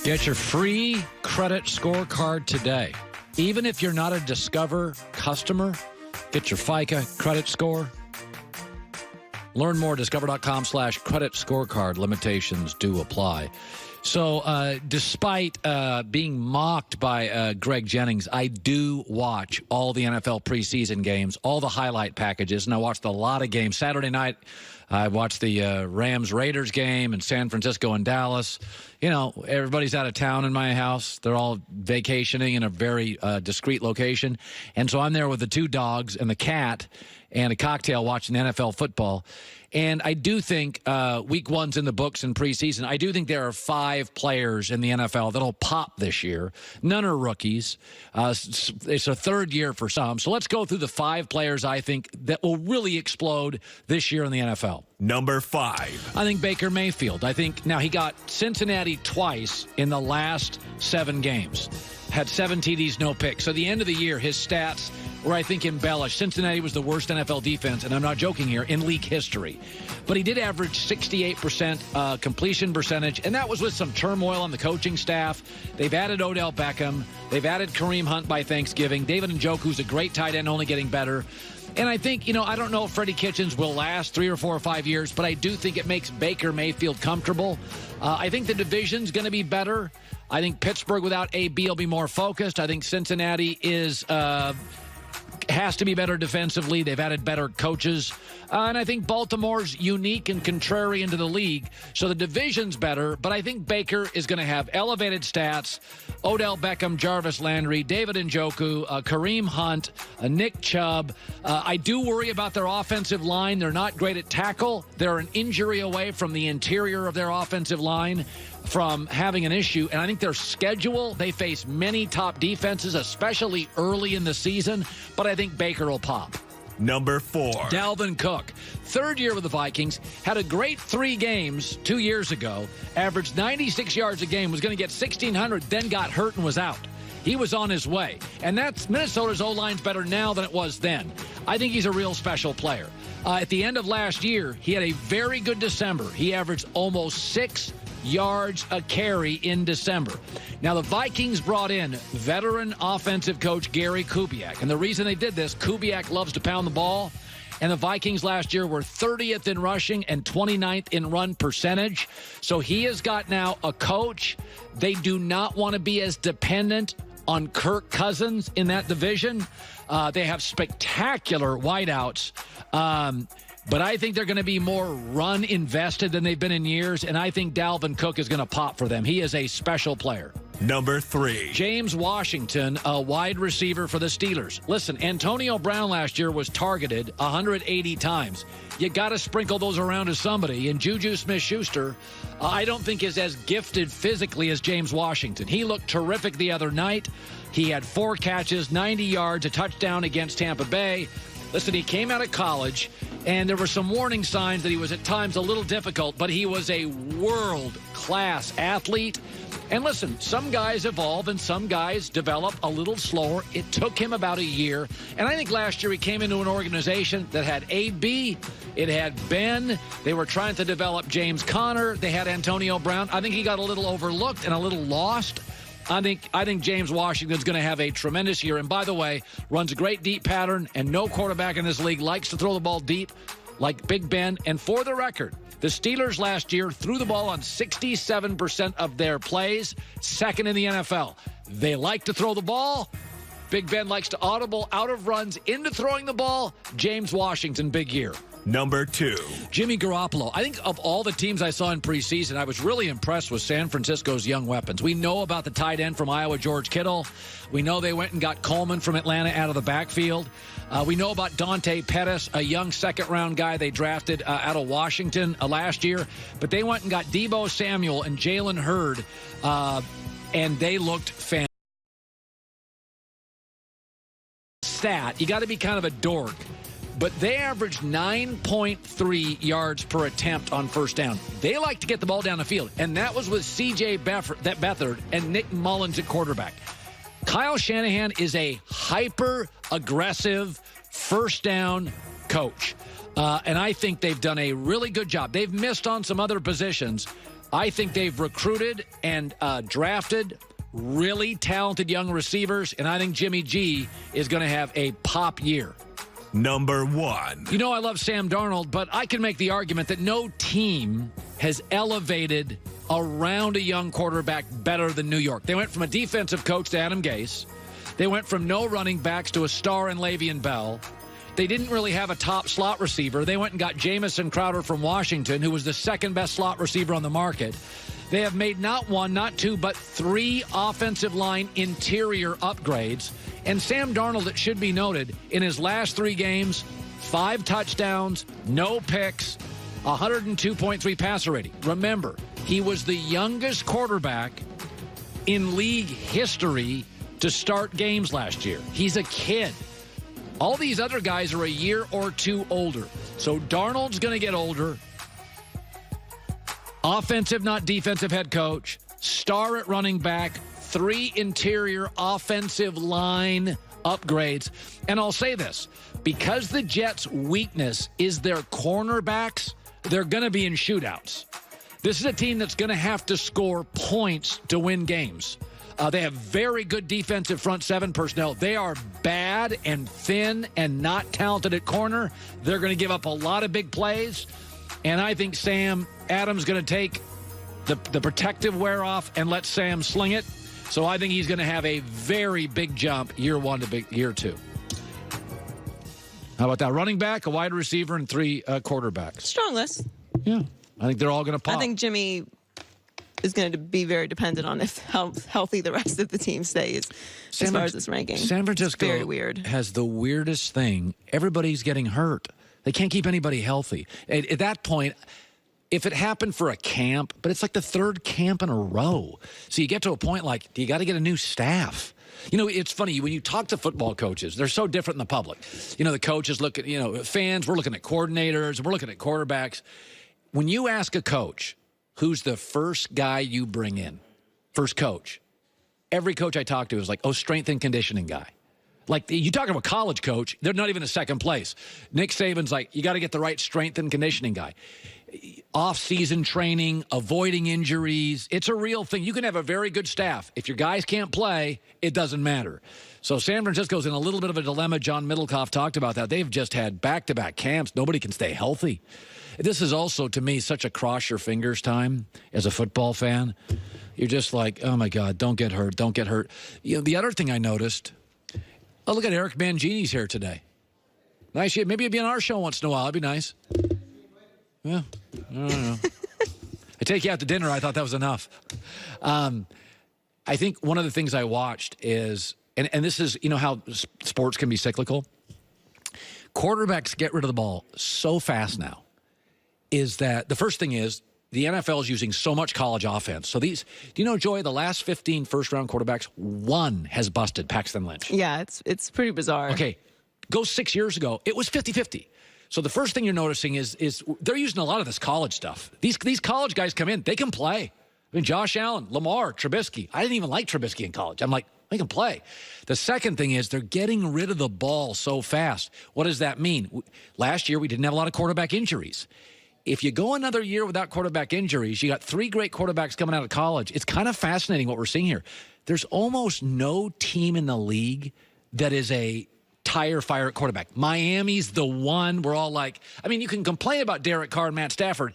Get your free credit scorecard today. Even if you're not a Discover customer, get your FICA credit score. Learn more at discover.com/credit scorecard. Limitations do apply. So despite being mocked by Greg Jennings, I do watch all the NFL preseason games, all the highlight packages, and I watched a lot of games. Saturday night, I watched the Rams-Raiders game in San Francisco and Dallas. You know, everybody's out of town in my house. They're all vacationing in a very discreet location. And so I'm there with the two dogs and the cat and a cocktail watching the NFL football. And I do think week one's in the books in preseason. I do think there are 5 players in the NFL that'll pop this year. None are rookies. It's a third year for some. So let's go through the 5 players I think that will really explode this year in the NFL. Number 5. I think Baker Mayfield. I think now he got Cincinnati twice in the last 7 games. Had 7 TDs, no picks. So the end of the year, his stats were, I think, embellished. Cincinnati was the worst NFL defense, and I'm not joking here, in league history. But he did average 68% completion percentage, and that was with some turmoil on the coaching staff. They've added Odell Beckham. They've added Kareem Hunt by Thanksgiving. David Njoku's a great tight end, only getting better. And I think, I don't know if Freddie Kitchens will last 3 or 4 or 5 years, but I do think it makes Baker Mayfield comfortable. I think the division's going to be better. I think Pittsburgh without AB will be more focused. I think Cincinnati has to be better defensively. They've added better coaches. And I think Baltimore's unique and contrarian to the league. So the division's better, but I think Baker is going to have elevated stats. Odell Beckham, Jarvis Landry, David Njoku, Kareem Hunt, Nick Chubb. I do worry about their offensive line. They're not great at tackle. They're an injury away from the interior of their offensive line from having an issue. And I think their schedule, they face many top defenses, especially early in the season. But I think Baker will pop. Number 4. Dalvin Cook, third year with the Vikings, had a great 3 games 2 years ago, averaged 96 yards a game, was going to get 1,600, then got hurt and was out. He was on his way. And that's Minnesota's O-line's better now than it was then. I think he's a real special player. At the end of last year, he had a very good December. He averaged almost 6 yards a carry in December. Now, the Vikings brought in veteran offensive coach Gary Kubiak. And the reason they did this, Kubiak loves to pound the ball. And the Vikings last year were 30th in rushing and 29th in run percentage. So he has got now a coach. They do not want to be as dependent on Kirk Cousins in that division. They have spectacular wideouts. But I think they're going to be more run invested than they've been in years, and I think Dalvin Cook is going to pop for them. He is a special player. Number 3. James Washington, a wide receiver for the Steelers. Listen, Antonio Brown last year was targeted 180 times. You got to sprinkle those around to somebody. And Juju Smith-Schuster, I don't think is as gifted physically as James Washington. He looked terrific the other night. He had 4 catches, 90 yards, a touchdown against Tampa Bay. Listen, he came out of college, and there were some warning signs that he was at times a little difficult, but he was a world-class athlete. And listen, some guys evolve and some guys develop a little slower. It took him about a year. And I think last year he came into an organization that had AB, it had Ben. They were trying to develop James Conner. They had Antonio Brown. I think he got a little overlooked and a little lost. I think James Washington's going to have a tremendous year. And by the way, runs a great deep pattern, and no quarterback in this league likes to throw the ball deep like Big Ben. And for the record, the Steelers last year threw the ball on 67% of their plays, second in the NFL. They like to throw the ball. Big Ben likes to audible out of runs into throwing the ball. James Washington, big year. Number 2. Jimmy Garoppolo. I think of all the teams I saw in preseason, I was really impressed with San Francisco's young weapons. We know about the tight end from Iowa, George Kittle. We know they went and got Coleman from Atlanta out of the backfield. We know about Dante Pettis, a young second-round guy they drafted out of Washington last year. But they went and got Deebo Samuel and Jalen Hurd, and they looked fantastic. You got to be kind of a dork. But they averaged 9.3 yards per attempt on first down. They like to get the ball down the field, and that was with C.J. Beathard and Nick Mullins at quarterback. Kyle Shanahan is a hyper-aggressive first-down coach, and I think they've done a really good job. They've missed on some other positions, I think they've recruited and drafted really talented young receivers, and I think Jimmy G is going to have a pop year. Number 1. You know I love Sam Darnold, but I can make the argument that no team has elevated around a young quarterback better than New York. They went from a defensive coach to Adam Gase. They went from no running backs to a star in Le'Veon Bell. They didn't really have a top slot receiver. They went and got Jamison Crowder from Washington, who was the second best slot receiver on the market. They have made not one, not two, but 3 offensive line interior upgrades. And Sam Darnold, it should be noted, in his last 3 games, 5 touchdowns, no picks, 102.3 passer rating. Remember, he was the youngest quarterback in league history to start games last year. He's a kid. All these other guys are a year or 2 older. So Darnold's going to get older. Offensive, not defensive head coach. Star at running back. 3 interior offensive line upgrades. And I'll say this. Because the Jets' weakness is their cornerbacks, they're going to be in shootouts. This is a team that's going to have to score points to win games. They have very good defensive front 7 personnel. They are bad and thin and not talented at corner. They're going to give up a lot of big plays. And I think Sam Adams going to take the protective wear off and let Sam sling it. So I think he's going to have a very big jump year 1 to year 2. How about that? Running back, a wide receiver, and 3 quarterbacks. Strong list. Yeah. I think they're all going to pop. I think Jimmy is going to be very dependent on how healthy the rest of the team stays as far as this ranking. San Francisco it's very weird. Has the weirdest thing. Everybody's getting hurt. They can't keep anybody healthy. At that point, if it happened for a camp, but it's like the 3rd camp in a row. So you get to a point like, you got to get a new staff. You know, it's funny, when you talk to football coaches, they're so different in the public. You know, the coaches look at, fans, we're looking at coordinators, we're looking at quarterbacks. When you ask a coach, who's the first guy you bring in? First coach. Every coach I talk to is like, strength and conditioning guy. Like, you talk to a college coach, they're not even in second place. Nick Saban's like, you got to get the right strength and conditioning guy. Off-season training, avoiding injuries. It's a real thing. You can have a very good staff. If your guys can't play, it doesn't matter. So San Francisco's in a little bit of a dilemma. John Middlecoff talked about that. They've just had back-to-back camps. Nobody can stay healthy. This is also, to me, such a cross-your-fingers time as a football fan. You're just like, oh, my God, don't get hurt, don't get hurt. You know, the other thing I noticed, look at Eric Mangini's here today. Nice. Maybe he'd be on our show once in a while. That'd be nice. Yeah, I don't know. I take you out to dinner. I thought that was enough. I think one of the things I watched is, and this is, how sports can be cyclical. Quarterbacks get rid of the ball so fast now. Is that the first thing is the NFL is using so much college offense. So do you know, Joy, the last 15 first-round quarterbacks, 1 has busted, Paxton Lynch. Yeah, it's pretty bizarre. Okay, go 6 years ago, it was 50-50. So the first thing you're noticing is they're using a lot of this college stuff. These college guys come in, they can play. I mean, Josh Allen, Lamar, Trubisky. I didn't even like Trubisky in college. I'm like, they can play. The second thing is they're getting rid of the ball so fast. What does that mean? Last year, we didn't have a lot of quarterback injuries. If you go another year without quarterback injuries, you got 3 great quarterbacks coming out of college. It's kind of fascinating what we're seeing here. There's almost no team in the league that is a tire fire at quarterback. Miami's the one. We're all like, I mean, you can complain about Derek Carr and Matt Stafford.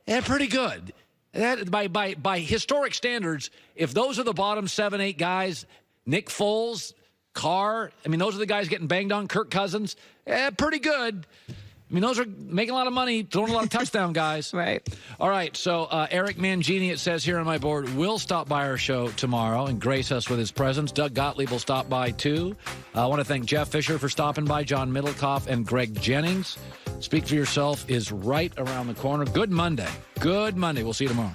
They're pretty good. That, by historic standards, if those are the bottom 7, 8 guys, Nick Foles, Carr, I mean, those are the guys getting banged on, Kirk Cousins, pretty good. I mean, those are making a lot of money, throwing a lot of touchdown guys. Right. All right, so Eric Mangini, it says here on my board, will stop by our show tomorrow and grace us with his presence. Doug Gottlieb will stop by, too. I want to thank Jeff Fisher for stopping by, John Middlecoff, and Greg Jennings. Speak for Yourself is right around the corner. Good Monday. Good Monday. We'll see you tomorrow.